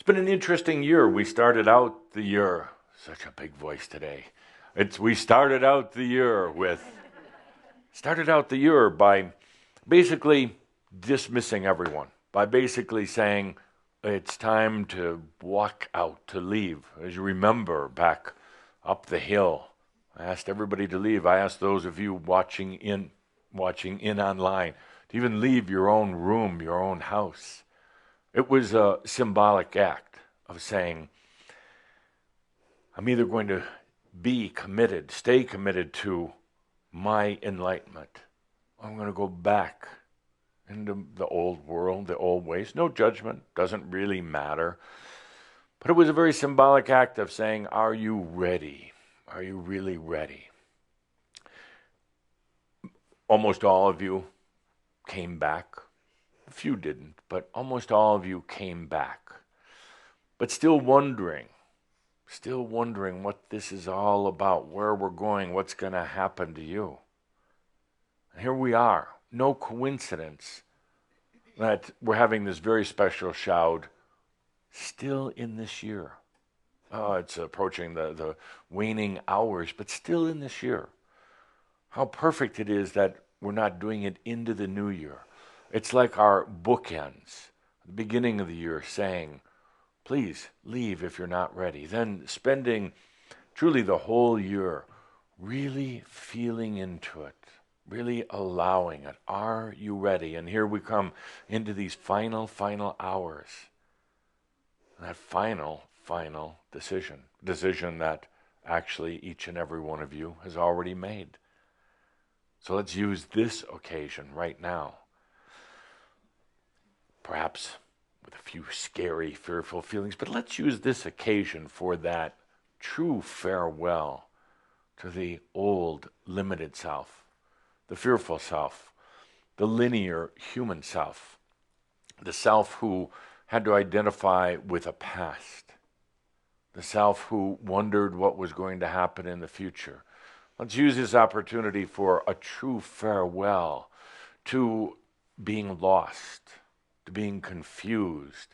It's been an interesting year. We started out the year, such a big voice today. We started out the year by basically dismissing everyone, by basically saying it's time to walk out, to leave. As you remember, back up the hill, I asked everybody to leave. I asked those of you watching in online to even leave your own room, your own house. It was a symbolic act of saying, I'm either going to be committed, stay committed to my enlightenment, or I'm going to go back into the old world, the old ways. No judgment, doesn't really matter. But it was a very symbolic act of saying, are you ready? Are you really ready? Almost all of you came back. A few didn't, but almost all of you came back. But still wondering what this is all about, where we're going, what's going to happen to you. And here we are. No coincidence that we're having this very special Shoud still in this year. Oh, it's approaching the waning hours, but still in this year. How perfect it is that we're not doing it into the new year. It's like our bookends, the beginning of the year, saying, please leave if you're not ready. Then spending truly the whole year really feeling into it, really allowing it. Are you ready? And here we come into these final hours. That final decision that actually each and every one of you has already made. So let's use this occasion right now, perhaps with a few scary, fearful feelings, but let's use this occasion for that true farewell to the old, limited self, the fearful self, the linear human self, the self who had to identify with a past, the self who wondered what was going to happen in the future. Let's use this opportunity for a true farewell to being lost, to being confused,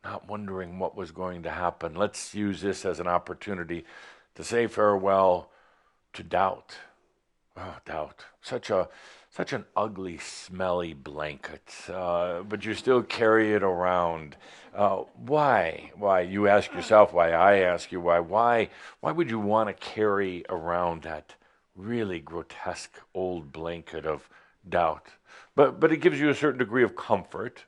not wondering what was going to happen. Let's use this as an opportunity to say farewell to doubt. Oh, doubt. Such an ugly, smelly blanket, but you still carry it around. Why? Why? You ask yourself why. I ask you why. Why would you want to carry around that really grotesque old blanket of doubt? But it gives you a certain degree of comfort.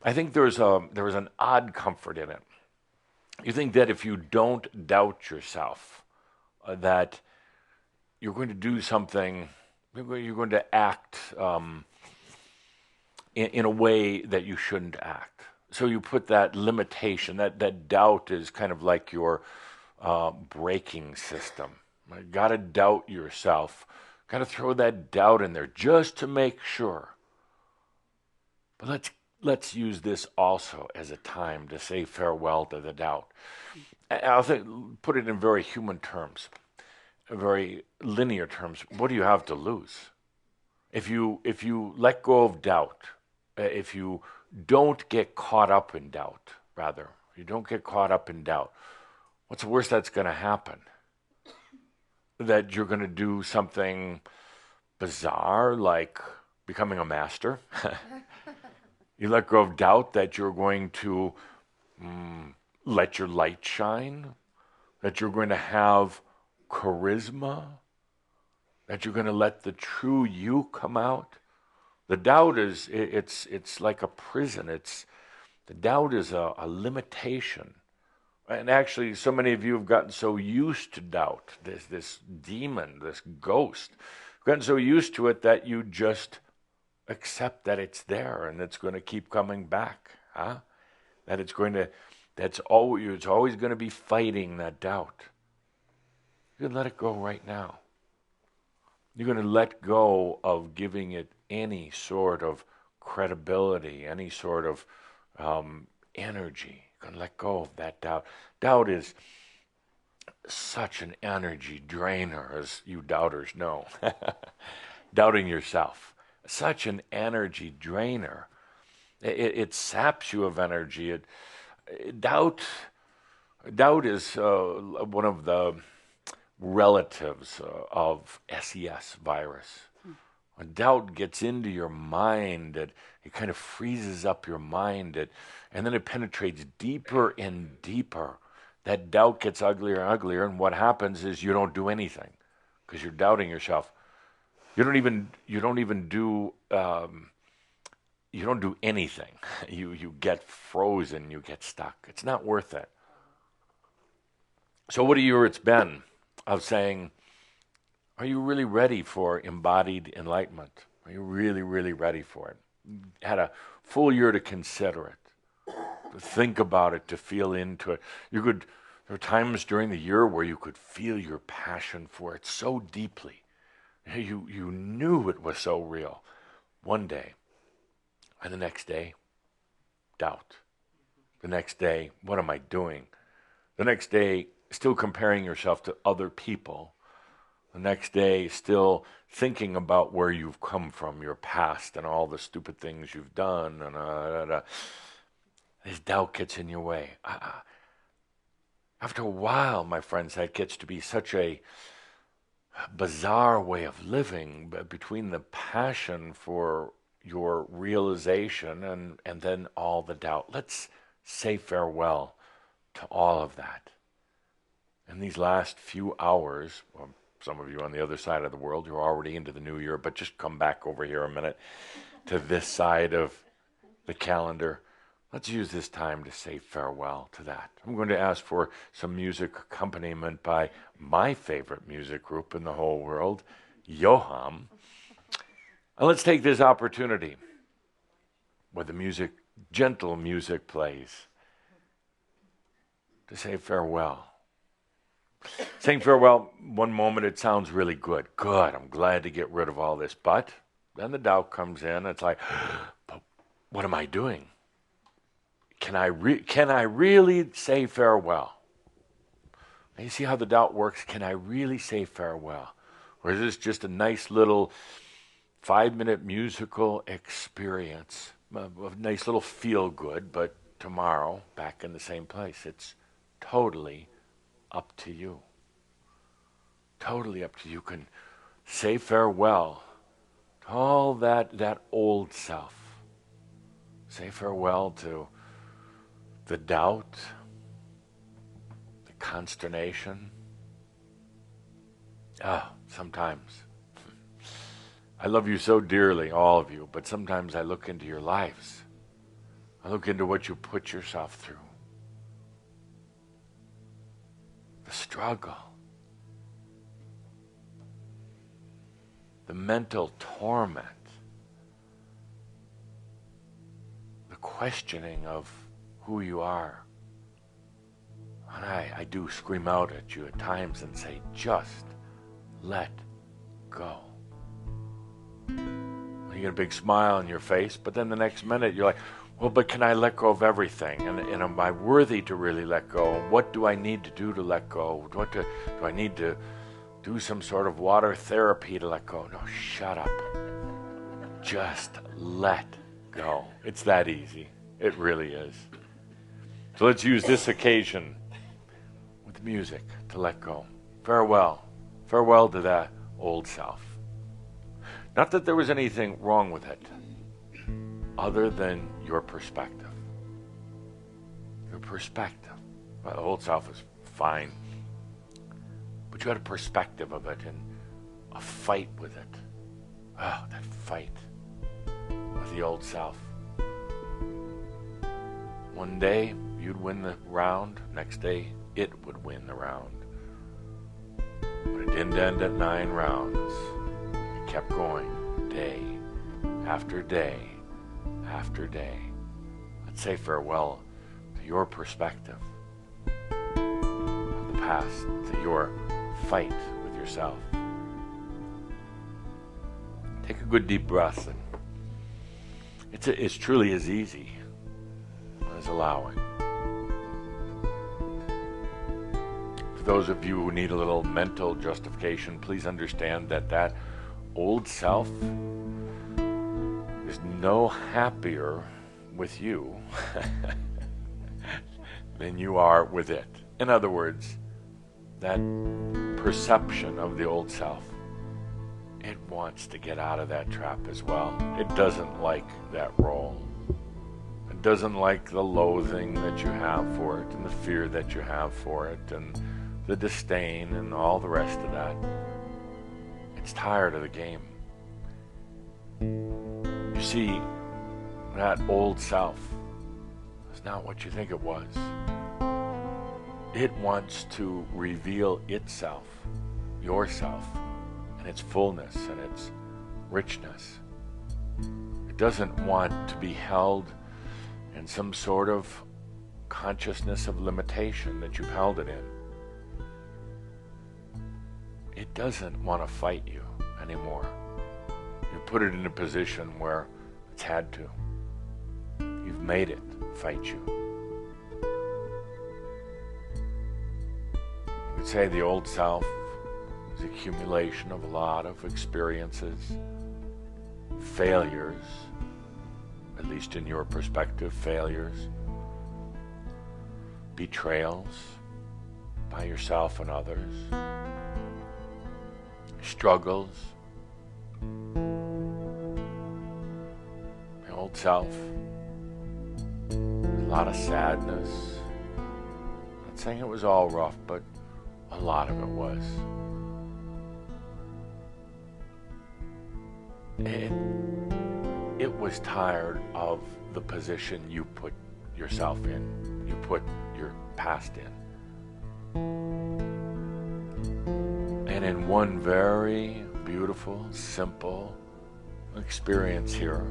I think there is an odd comfort in it. You think that if you don't doubt yourself, that you're going to do something, you're going to act in a way that you shouldn't act. So you put that limitation, that doubt is kind of like your braking system. You got to doubt yourself. Got to throw that doubt in there just to make sure. But let's use this also as a time to say farewell to the doubt. I'll put it in very human terms, very linear terms. What do you have to lose? If you let go of doubt, if you don't get caught up in doubt, what's the worst that's going to happen? That you're going to do something bizarre like becoming a master. You let go of doubt that you're going to let your light shine, that you're going to have charisma, that you're going to let the true you come out. The doubt it's like a prison. The doubt is a limitation. And actually, so many of you have gotten so used to doubt, this demon, this ghost, gotten so used to it that you just accept that it's there and it's going to keep coming back. That it's always going to be fighting that doubt. You can let it go right now. You're going to let go of giving it any sort of credibility, any sort of energy. You're going to let go of that doubt. Doubt is such an energy drainer, as you doubters know. Doubting yourself. Such an energy drainer. It saps you of energy. doubt is one of the relatives of SES virus. When doubt gets into your mind, it kind of freezes up your mind, and then it penetrates deeper and deeper. That doubt gets uglier and uglier, and what happens is you don't do anything because you're doubting yourself. You don't do anything. You get frozen. You get stuck. It's not worth it. So what a year it's been of saying, are you really ready for embodied enlightenment? Are you really, really ready for it? Had a full year to consider it, to think about it, to feel into it. There were times during the year where you could feel your passion for it so deeply. You knew it was so real. One day, and the next day, doubt. The next day, what am I doing? The next day, still comparing yourself to other people. The next day, still thinking about where you've come from, your past, and all the stupid things you've done. And this doubt gets in your way. After a while, my friends, that gets to be such a bizarre way of living between the passion for your realization and then all the doubt. Let's say farewell to all of that. In these last few hours, well, some of you on the other side of the world, you're already into the new year, but just come back over here a minute to this side of the calendar. Let's use this time to say farewell to that. I'm going to ask for some music accompaniment by my favorite music group in the whole world, Yoham. And let's take this opportunity where the music, gentle music plays, to say farewell. Saying farewell, one moment it sounds really good. Good, I'm glad to get rid of all this. But then the doubt comes in. It's like, but what am I doing? Can I really say farewell? And you see how the doubt works? Can I really say farewell? Or is this just a nice little 5-minute musical experience? A nice little feel-good, but tomorrow, back in the same place. It's totally up to you. Totally up to you. You can say farewell to all that old self. Say farewell to the doubt, the consternation. Sometimes I love you so dearly, all of you, but sometimes I look into your lives. I look into what you put yourself through. The struggle. The mental torment. The questioning of who you are. And I do scream out at you at times and say, just let go. You get a big smile on your face, but then the next minute you're like, well, but can I let go of everything? And am I worthy to really let go? What do I need to do to let go? Do I need to do some sort of water therapy to let go? No, shut up. Just let go. It's that easy. It really is. So let's use this occasion with music to let go. Farewell. Farewell to that old self. Not that there was anything wrong with it, other than your perspective. Your perspective. Well, the old self is fine, but you had a perspective of it and a fight with it. Oh, that fight with the old self. One day you'd win the round, next day it would win the round. But it didn't end at 9 rounds. It kept going day after day after day. Let's say farewell to your perspective of the past, to your fight with yourself. Take a good deep breath, and it's truly as easy as allowing. For those of you who need a little mental justification, please understand that old self is no happier with you than you are with it. In other words, that perception of the old self, it wants to get out of that trap as well. It doesn't like that role. It doesn't like the loathing that you have for it and the fear that you have for it and the disdain and all the rest of that. It's tired of the game. You see, that old self is not what you think it was. It wants to reveal itself, yourself, and its fullness and its richness. It doesn't want to be held in some sort of consciousness of limitation that you've held it in. It doesn't want to fight you anymore. You put it in a position where it's had to. You've made it fight you. You could say the old self is the accumulation of a lot of experiences, failures, at least in your perspective, failures, betrayals by yourself and others, struggles. The old self, a lot of sadness. I'm not saying it was all rough, but a lot of it was. It was tired of the position you put yourself in, you put your past in. And in one very beautiful, simple experience here,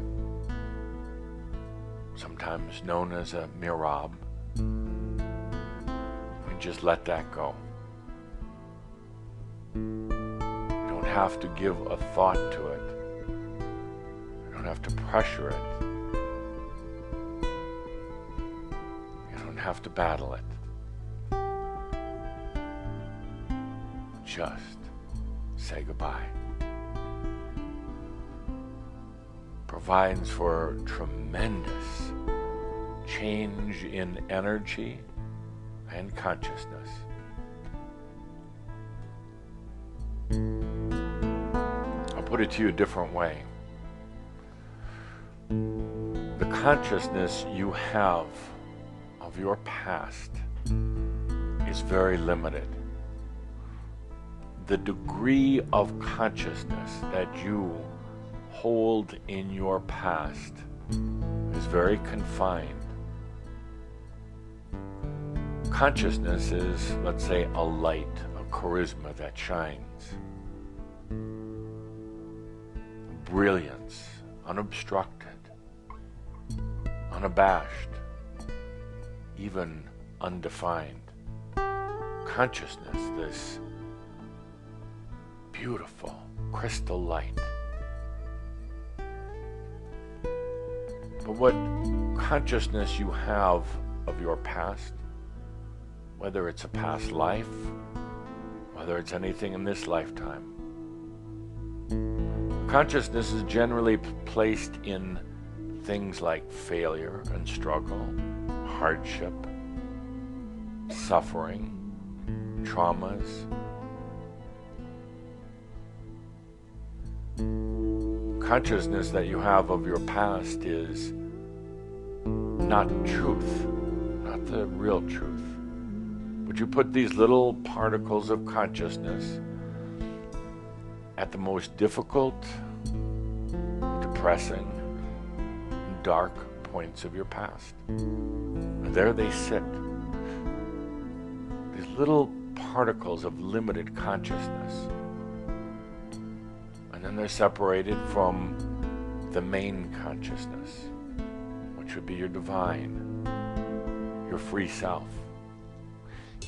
sometimes known as a mirab, we just let that go. You don't have to give a thought to it. You don't have to pressure it. You don't have to battle it. Just say goodbye. Provides for tremendous change in energy and consciousness. I'll put it to you a different way. The consciousness you have of your past is very limited. The degree of consciousness that you hold in your past is very confined. Consciousness is, let's say, a light, a charisma that shines. Brilliance, unobstructed, unabashed, even undefined. Consciousness, this beautiful crystal light. But what consciousness you have of your past, whether it's a past life, whether it's anything in this lifetime, consciousness is generally placed in things like failure and struggle, hardship, suffering, traumas. Consciousness that you have of your past is not truth, not the real truth. But you put these little particles of consciousness at the most difficult, depressing, and dark points of your past. And there they sit. These little particles of limited consciousness. And then they're separated from the main consciousness, which would be your divine, your free self.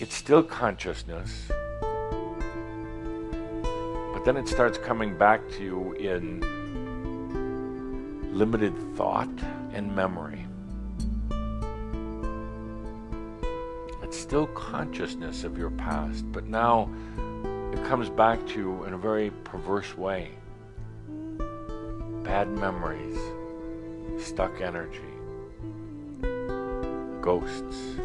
It's still consciousness, but then it starts coming back to you in limited thought and memory. It's still consciousness of your past, but now it comes back to you in a very perverse way. Bad memories, stuck energy, ghosts,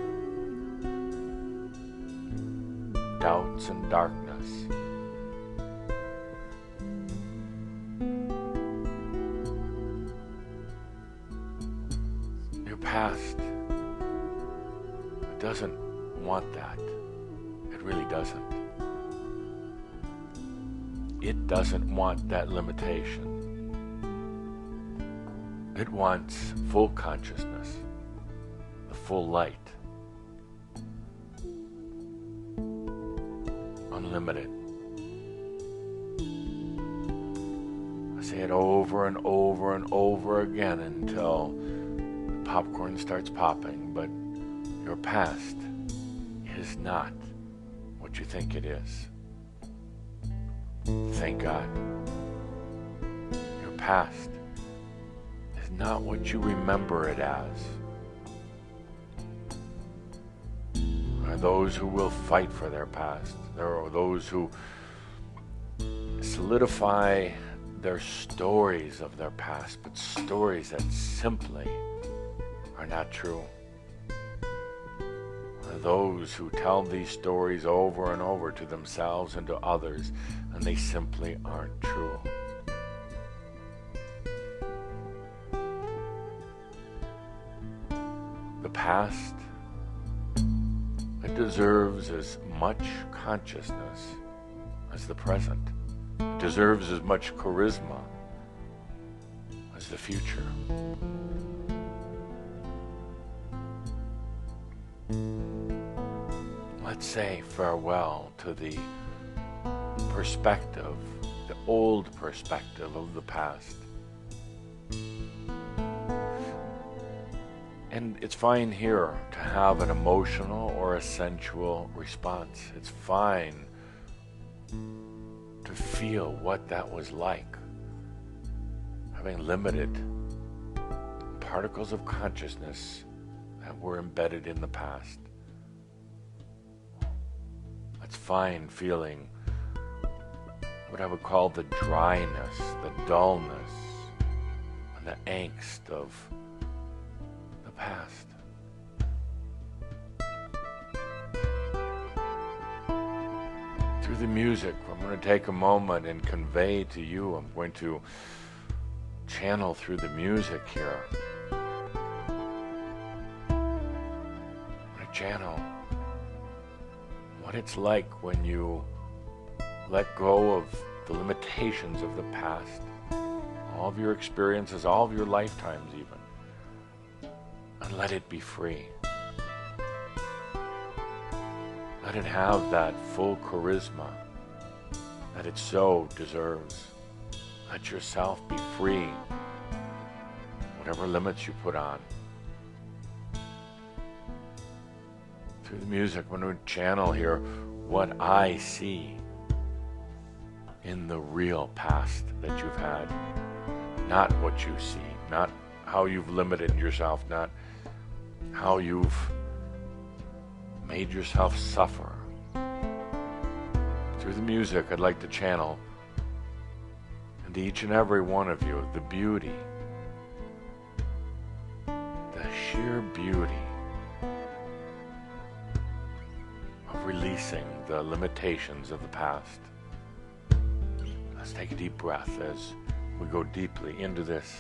doubts and darkness. Your past, it doesn't want that. It really doesn't. It doesn't want that limitation. It wants full consciousness, the full light, unlimited. I say it over and over and over again until the popcorn starts popping, but your past is not what you think it is. Thank God. Your past is not what you remember it as. There are those who will fight for their past. There are those who solidify their stories of their past, but stories that simply are not true. There are those who tell these stories over and over to themselves and to others, and they simply aren't true. The past, it deserves as much consciousness as the present. It deserves as much charisma as the future. Let's say farewell to the perspective, the old perspective of the past. And it's fine here to have an emotional or a sensual response. It's fine to feel what that was like, having limited particles of consciousness that were embedded in the past. It's fine feeling what I would call the dryness, the dullness, and the angst of the past. Through the music, I'm going to take a moment and convey to you, I'm going to channel through the music here. I'm going to channel what it's like when you let go of the limitations of the past, all of your experiences, all of your lifetimes even, and let it be free. Let it have that full charisma that it so deserves. Let yourself be free, whatever limits you put on. Through the music, I'm going to channel here what I see in the real past that you've had. Not what you see, not how you've limited yourself, not how you've made yourself suffer. Through the music, I'd like to channel into each and every one of you the beauty, the sheer beauty of releasing the limitations of the past. Let's take a deep breath as we go deeply into this.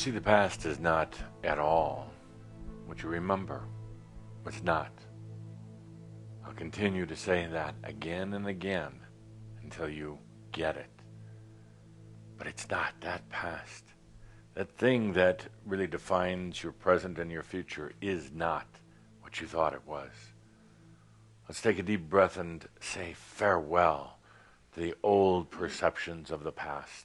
See, the past is not at all what you remember. It's not. I'll continue to say that again and again until you get it. But it's not that past. That thing that really defines your present and your future is not what you thought it was. Let's take a deep breath and say farewell to the old perceptions of the past.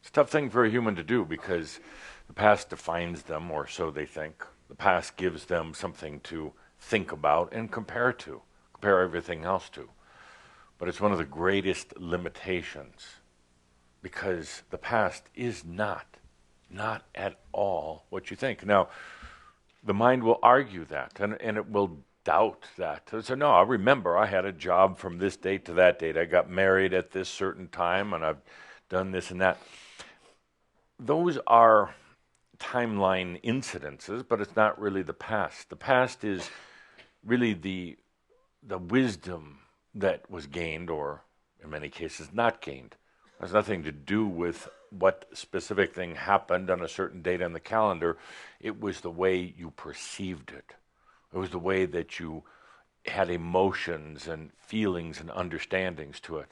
It's a tough thing for a human to do because the past defines them, or so they think. The past gives them something to think about and compare everything else to. But it's one of the greatest limitations because the past is not at all what you think. Now, the mind will argue that and it will doubt that. So no, I remember I had a job from this date to that date. I got married at this certain time and I've done this and that. Those are timeline incidences, but it's not really the past. The past is really the wisdom that was gained, or in many cases not gained. It has nothing to do with what specific thing happened on a certain date on the calendar. It was the way you perceived it. It was the way that you had emotions and feelings and understandings to it.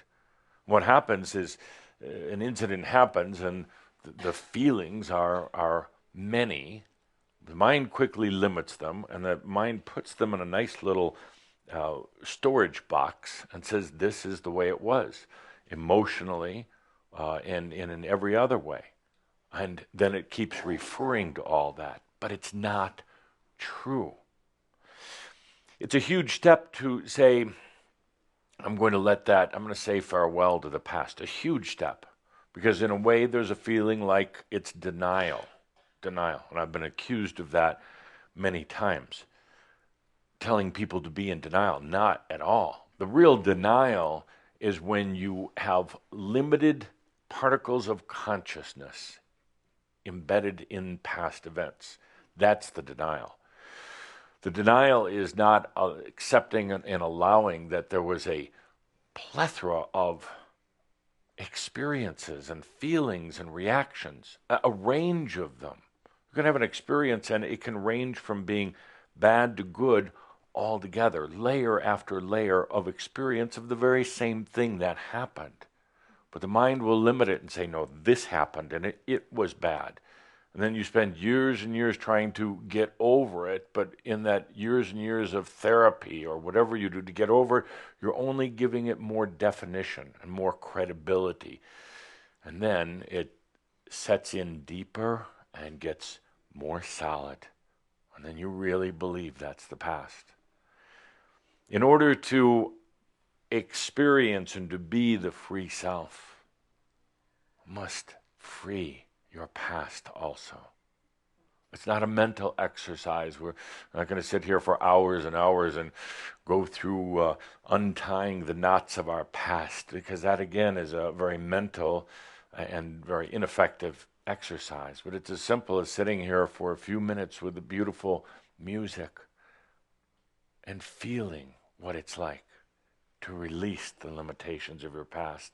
What happens is an incident happens and the feelings are many. The mind quickly limits them, and the mind puts them in a nice little storage box and says, this is the way it was, emotionally and in every other way. And then it keeps referring to all that, but it's not true. It's a huge step to say, I'm going to say farewell to the past. A huge step. Because in a way, there's a feeling like it's denial. And I've been accused of that many times. Telling people to be in denial. Not at all. The real denial is when you have limited particles of consciousness embedded in past events. That's the denial. The denial is not accepting and allowing that there was a plethora of experiences and feelings and reactions, a range of them. You can have an experience and it can range from being bad to good altogether, layer after layer of experience of the very same thing that happened. But the mind will limit it and say, no, this happened and it was bad. And then you spend years and years trying to get over it, but in that years and years of therapy or whatever you do to get over it, you're only giving it more definition and more credibility. And then it sets in deeper and gets more solid. And then you really believe that's the past. In order to experience and to be the free self, you must free your past also. It's not a mental exercise. We're not going to sit here for hours and hours and go through untying the knots of our past, because that again is a very mental and very ineffective exercise. But it's as simple as sitting here for a few minutes with the beautiful music and feeling what it's like to release the limitations of your past,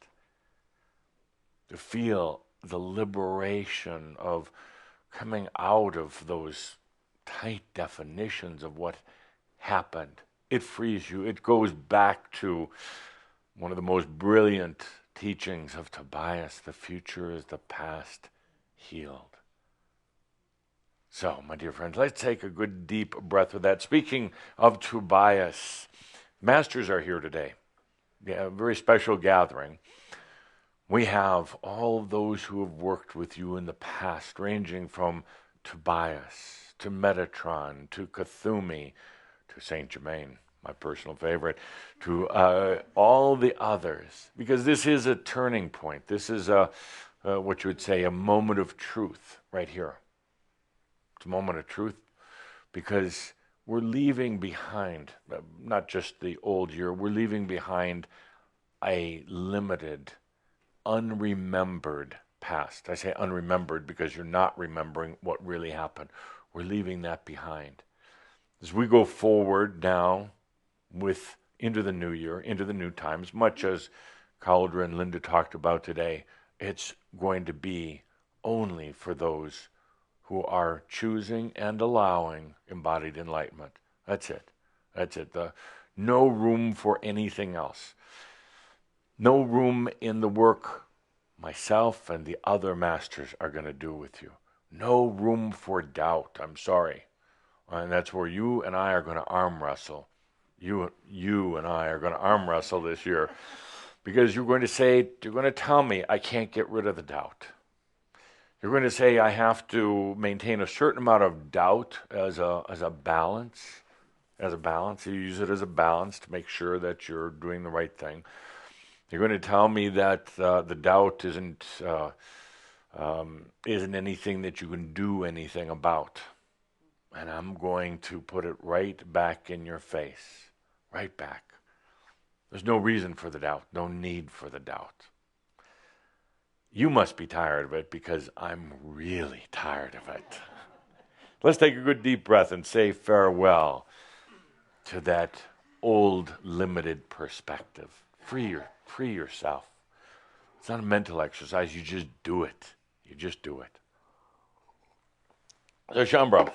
to feel the liberation of coming out of those tight definitions of what happened. It frees you. It goes back to one of the most brilliant teachings of Tobias: the future is the past healed. So, my dear friends, let's take a good deep breath with that. Speaking of Tobias, masters are here today. Yeah, a very special gathering. We have all those who have worked with you in the past, ranging from Tobias to Metatron to Cthulhu to Saint Germain, my personal favorite, to all the others, because this is a turning point. This is what you would say a moment of truth right here. It's a moment of truth because we're leaving behind, not just the old year, we're leaving behind a limited, unremembered past. I say unremembered because you're not remembering what really happened. We're leaving that behind. As we go forward now into the new year, into the new times, much as Cauldre and Linda talked about today, it's going to be only for those who are choosing and allowing embodied enlightenment. That's it. That's it. No room for anything else. No room in the work myself and the other masters are going to do with you. No room for doubt. I'm sorry. And that's where you and I are going to arm wrestle. You and I are going to arm wrestle this year, because you're going to tell me I can't get rid of the doubt. You're going to say I have to maintain a certain amount of doubt as a balance. As a balance, you use it as a balance to make sure that you're doing the right thing. You're going to tell me that the doubt isn't anything that you can do anything about. And I'm going to put it right back in your face. Right back. There's no reason for the doubt. No need for the doubt. You must be tired of it, because I'm really tired of it. Let's take a good deep breath and say farewell to that old limited perspective. Free yourself. It's not a mental exercise. You just do it. You just do it. So, Shambro.